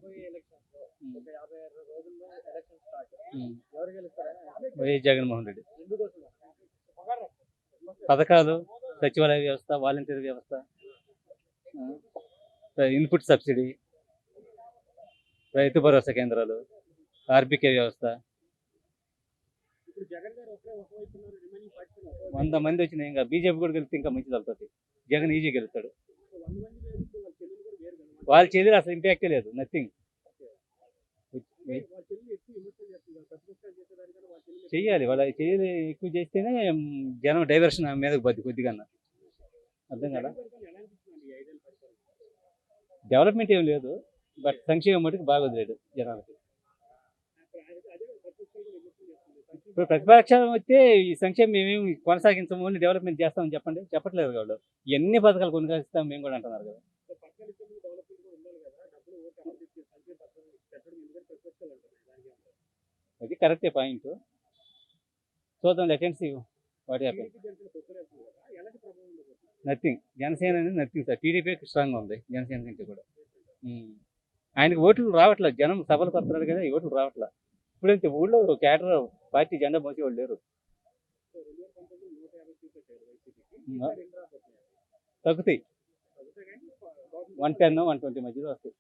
ఉమ్. ఉమ్. YS Jaganmohan Reddy. పథకాలు, సచివాలయ వ్యవస్థ, వాలంటీర్ వ్యవస్థ, ఇన్పుట్ సబ్సిడీ, రైతు భరోసా కేంద్రాలు, ఆర్బికే వ్యవస్థ. 100 మంది వచ్చినాయి. ఇంకా బీజేపీ కూడా గెలిస్తే ఇంకా మంచిది అవుతుంది. జగన్ ఈజీ గెలుస్తాడు. వాళ్ళ చెల్లి అసలు ఇంపాక్టే లేదు, నథింగ్. చెయ్యాలి, వాళ్ళ చెల్లి ఎక్కువ చేస్తేనే జనం డైవర్షన్ మీదకి బద్ది కొద్దిగా. అర్థం కదా, డెవలప్మెంట్ ఏం లేదు, బట్ సంక్షేమం మటుకు బాగా వదిలేడు జనాలకి. ఇప్పుడు ప్రతిపక్షం వస్తే ఈ సంక్షేమం మేమేమి కొనసాగించము, ఓన్లీ డెవలప్మెంట్ చేస్తామని చెప్పండి, చెప్పట్లేదు వాళ్ళు. ఎన్ని పథకాలు కొనసాగిస్తాం మేము కూడా అంటున్నారు కదా. అది కరెక్టే పాయింట్. చూద్దాం, latency what happen. Nothing. Janasena అనేది నథింగ్ సార్. టీడీపీ స్ట్రాంగ్గా ఉంది జనసేన కంటే కూడా. ఆయనకి ఓట్లు రావట్లేదు, జనం సభలకు వస్తున్నాడు కదా, ఈ ఓట్లు రావట్లేదు. ఇప్పుడైతే ఊళ్ళో కేటర్ పార్టీ జెండా మోసే వాళ్ళు లేరు. తగ్గుతాయి, 110, 120 మధ్యలో వస్తాయి.